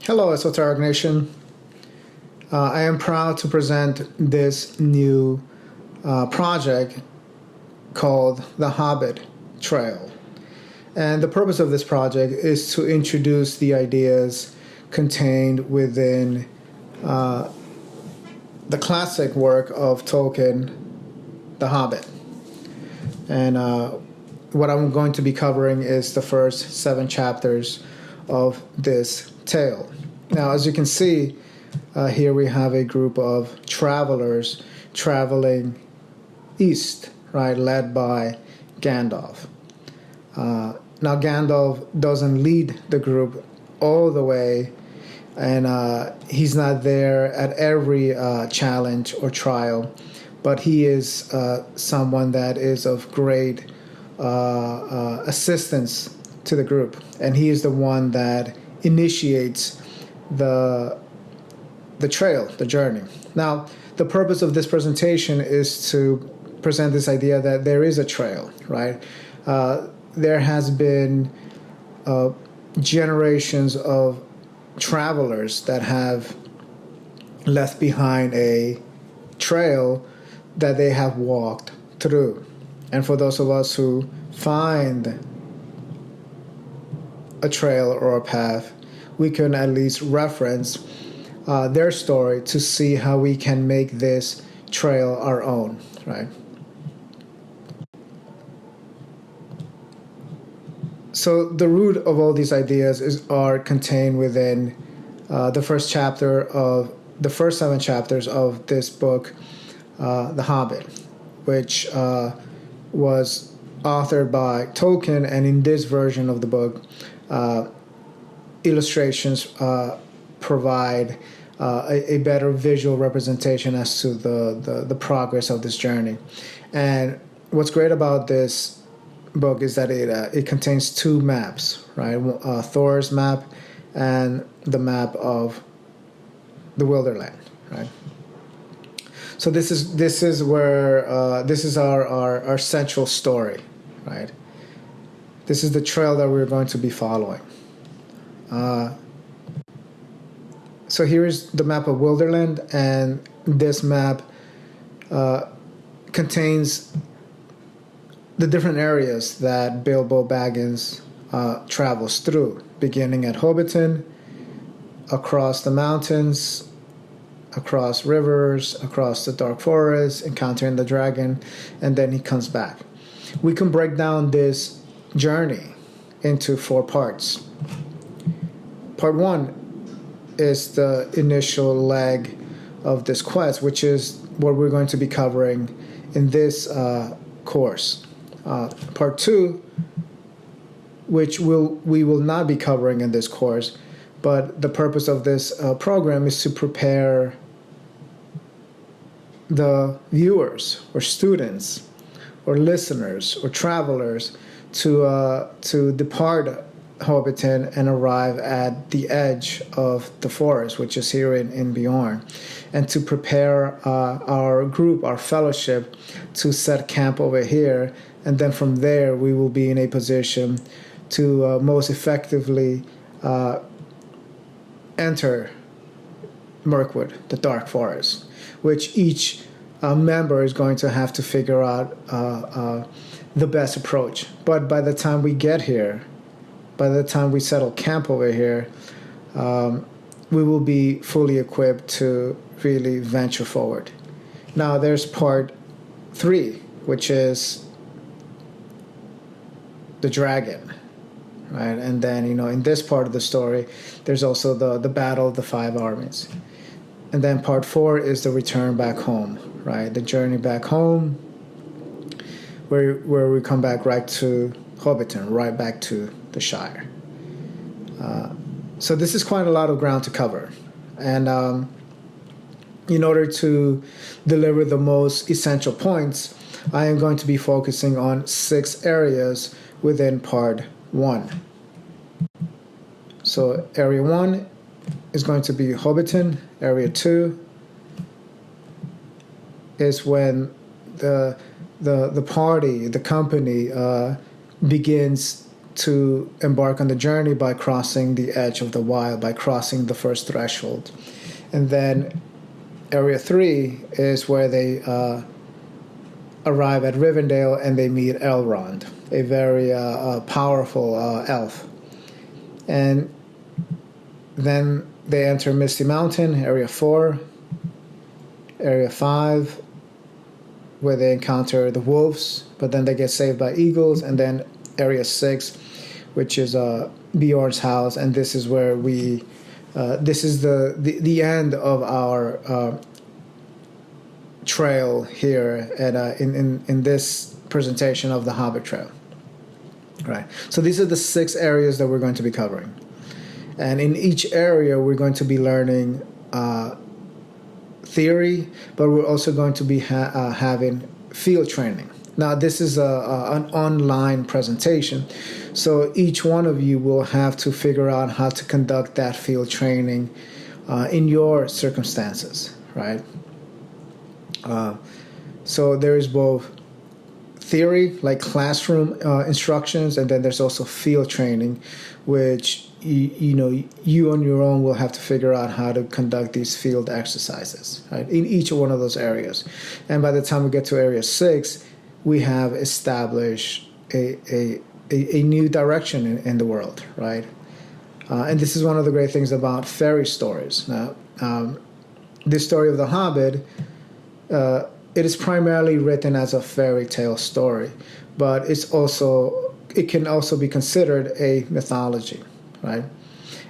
Hello, Esoteric Nation. I am proud to present this new project called the Hobbit Trail. And the purpose of this project is to introduce the ideas contained within the classic work of Tolkien, The Hobbit. And what I'm going to be covering is the first 7 chapters of this tale. Now, as you can see, here we have a group of travelers traveling east, right, led by Gandalf. Now, Gandalf doesn't lead the group all the way, and he's not there at every challenge or trial, but he is someone that is of great assistance to the group, and he is the one that initiates the trail, the journey. Now, the purpose of this presentation is to present this idea that there is a trail, right? There has been generations of travelers that have left behind a trail that they have walked through. And for those of us who find a trail or a path, we can at least reference their story to see how we can make this trail our own, right? So the root of all these ideas are contained within the first 7 chapters of this book, The Hobbit, which was authored by Tolkien, and in this version of the book, illustrations provide a better visual representation as to the progress of this journey. And what's great about this book is that it contains 2 maps, right? Thor's map and the map of the Wilderland, right? So this is where this is our central story, right? This is the trail that we're going to be following. So here's the map of Wilderland, and this map contains the different areas that Bilbo Baggins travels through, beginning at Hobbiton, across the mountains, across rivers, across the dark forest, encountering the dragon, and then he comes back. We can break down this journey into 4 parts. Part 1 is the initial leg of this quest, which is what we're going to be covering in this course. Part 2, which we will not be covering in this course, but the purpose of this program is to prepare the viewers or students or listeners or travelers to depart Hobbiton and arrive at the edge of the forest, which is here in Beorn, and to prepare our group, our fellowship, to set camp over here, and then from there we will be in a position to most effectively enter Mirkwood, the dark forest, which each member is going to have to figure out the best approach. But by the time we get here, by the time we settle camp over here, we will be fully equipped to really venture forward. Now there's part 3, which is the dragon, right? And then, in this part of the story, there's also the battle of the 5 armies. And then part 4 is the return back home, right? The journey back home, where we come back right to Hobbiton, right back to the Shire. So this is quite a lot of ground to cover. And in order to deliver the most essential points, I am going to be focusing on 6 areas within part 1. So area 1 is going to be Hobbiton. Area 2 is when the party, the company, begins to embark on the journey by crossing the edge of the wild, by crossing the first threshold. And then Area 3 is where they arrive at Rivendell and they meet Elrond, a very powerful elf. And then they enter Misty Mountain, Area 4, Area 5, where they encounter the wolves, but then they get saved by eagles, and then Area 6, which is Beorn's house, and this is where this is the end of our trail here at in this presentation of the Hobbit Trail. Right. So these are the 6 areas that we're going to be covering, and in each area we're going to be learning theory, but we're also going to be having field training. Now, this is an online presentation, so each one of you will have to figure out how to conduct that field training in your circumstances, right? So there is both theory, like classroom instructions, and then there's also field training, which you on your own will have to figure out how to conduct these field exercises, right, in each one of those areas. And by the time we get to Area 6, we have established a new direction in the world, right? And this is one of the great things about fairy stories. Now, this story of the Hobbit, it is primarily written as a fairy tale story, but it can also be considered a mythology, right?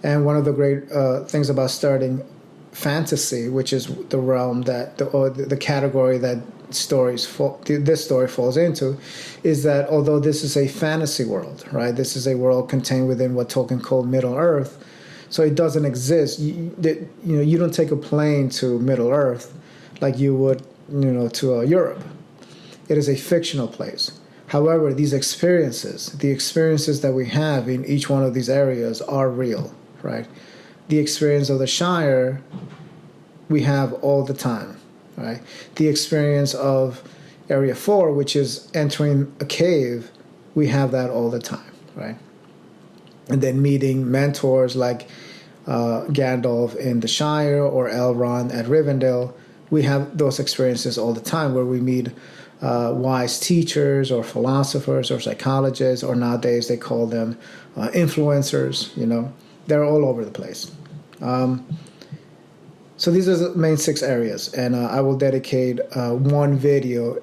And one of the great things about studying fantasy, which is the realm that the category that this story falls into, is that although this is a fantasy world, right? This is a world contained within what Tolkien called Middle Earth, so it doesn't exist. You don't take a plane to Middle Earth like you would, to Europe. It is a fictional place. However, the experiences that we have in each one of these areas are real, right? The experience of the Shire we have all the time, right? The experience of Area 4, which is entering a cave, we have that all the time, right? And then meeting mentors like Gandalf in the Shire or Elrond at Rivendell, we have those experiences all the time where we meet wise teachers or philosophers or psychologists, or nowadays they call them influencers. They're all over the place. So these are the main 6 areas, and I will dedicate one video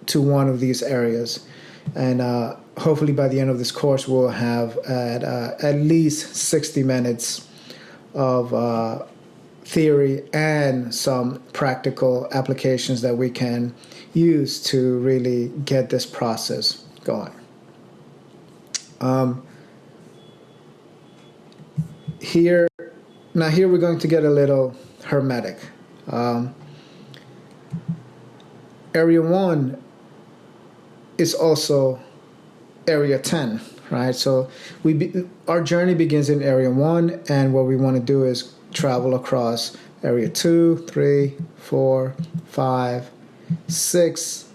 to one of these areas, and hopefully by the end of this course we'll have at least 60 minutes of theory and some practical applications that we can use to really get this process going. Here we're going to get a little hermetic. Area 1 is also Area 10, right? So our journey begins in Area 1, and what we want to do is travel across Area 2, 3, 4, 5, 6,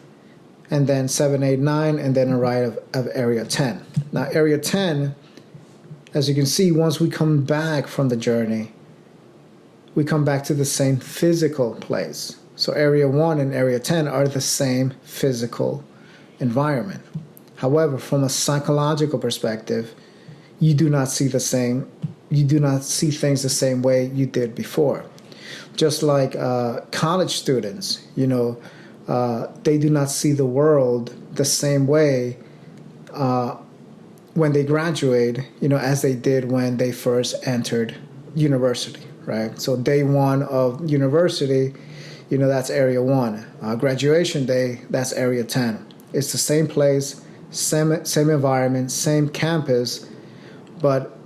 and then 7, 8, 9, and then arrive of Area 10. Now, Area 10, as you can see, once we come back from the journey, we come back to the same physical place. So Area 1 and Area 10 are the same physical environment. However, from a psychological perspective, you do not see things the same way you did before. Just like college students, they do not see the world the same way when they graduate, as they did when they first entered university, right? So day 1 of university, that's Area 1. Graduation day, that's Area 10. It's the same place, same environment, same campus, but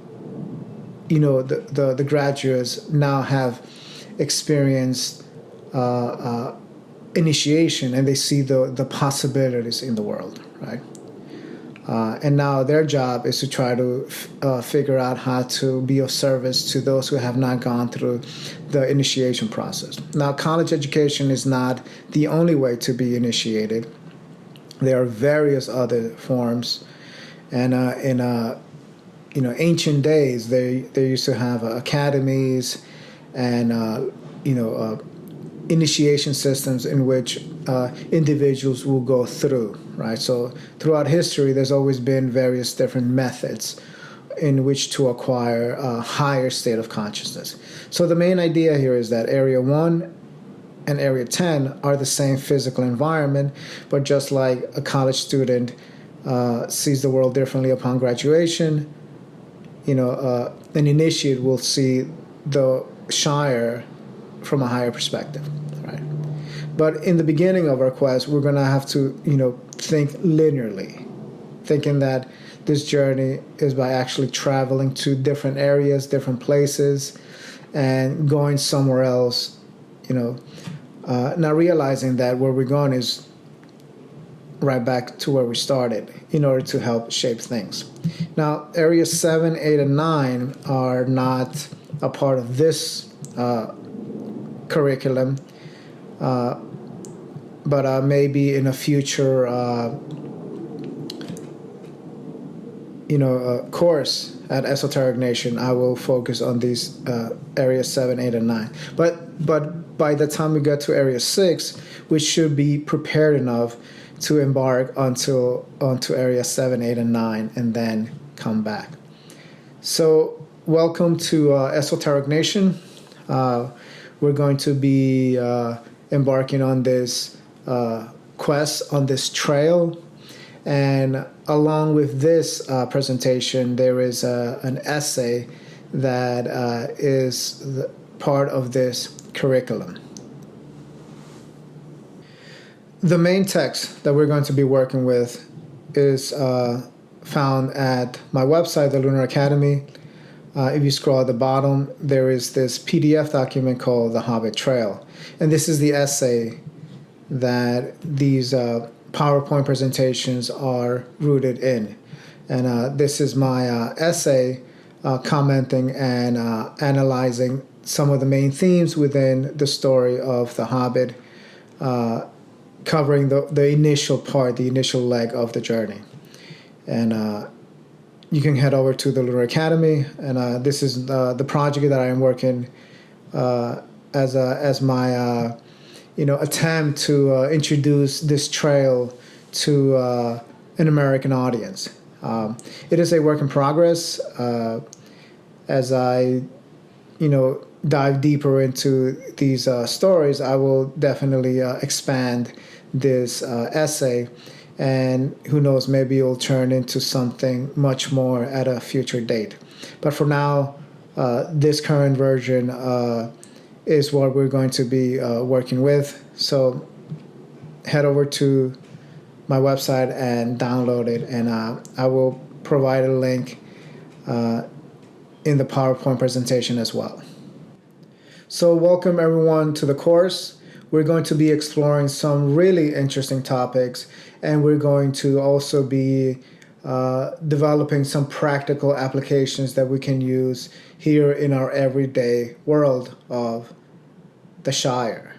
the graduates now have experienced initiation, and they see the possibilities in the world, right? And now their job is to try to figure out how to be of service to those who have not gone through the initiation process. Now, college education is not the only way to be initiated. There are various other forms, And in ancient days, they used to have academies and initiation systems in which individuals will go through, right? So throughout history, there's always been various different methods in which to acquire a higher state of consciousness. So the main idea here is that Area 1 and Area 10 are the same physical environment, but just like a college student sees the world differently upon graduation, an initiate will see the Shire from a higher perspective, right? But in the beginning of our quest, we're going to have to, think linearly, thinking that this journey is by actually traveling to different areas, different places, and going somewhere else, not realizing that where we're going is right back to where we started in order to help shape things. Now, areas 7, 8, and 9 are not a part of this curriculum, but maybe in a future course at Esoteric Nation, I will focus on these areas 7, 8, and 9. But by the time we get to area 6, we should be prepared enough to embark onto area 7, 8, and 9, and then come back. So welcome to Esoteric Nation. We're going to be embarking on this quest, on this trail. And along with this presentation, there is an essay that is part of this curriculum. The main text that we're going to be working with is found at my website, the Lunar Academy. If you scroll at the bottom, there is this PDF document called the Hobbit Trail. And this is the essay that these PowerPoint presentations are rooted in. And this is my essay commenting and analyzing some of the main themes within the story of The Hobbit, covering the initial part, the initial leg of the journey. And you can head over to the Lunar Academy, and this is the project that I am working as my attempt to introduce this trail to an American audience. It is a work in progress. As I dive deeper into these stories, I will definitely expand this essay, and who knows, maybe it'll turn into something much more at a future date. But for now, this current version is what we're going to be working with. So head over to my website and download it, and I will provide a link in the PowerPoint presentation as well. So welcome everyone to the course. We're going to be exploring some really interesting topics, and we're going to also be developing some practical applications that we can use here in our everyday world of the Shire.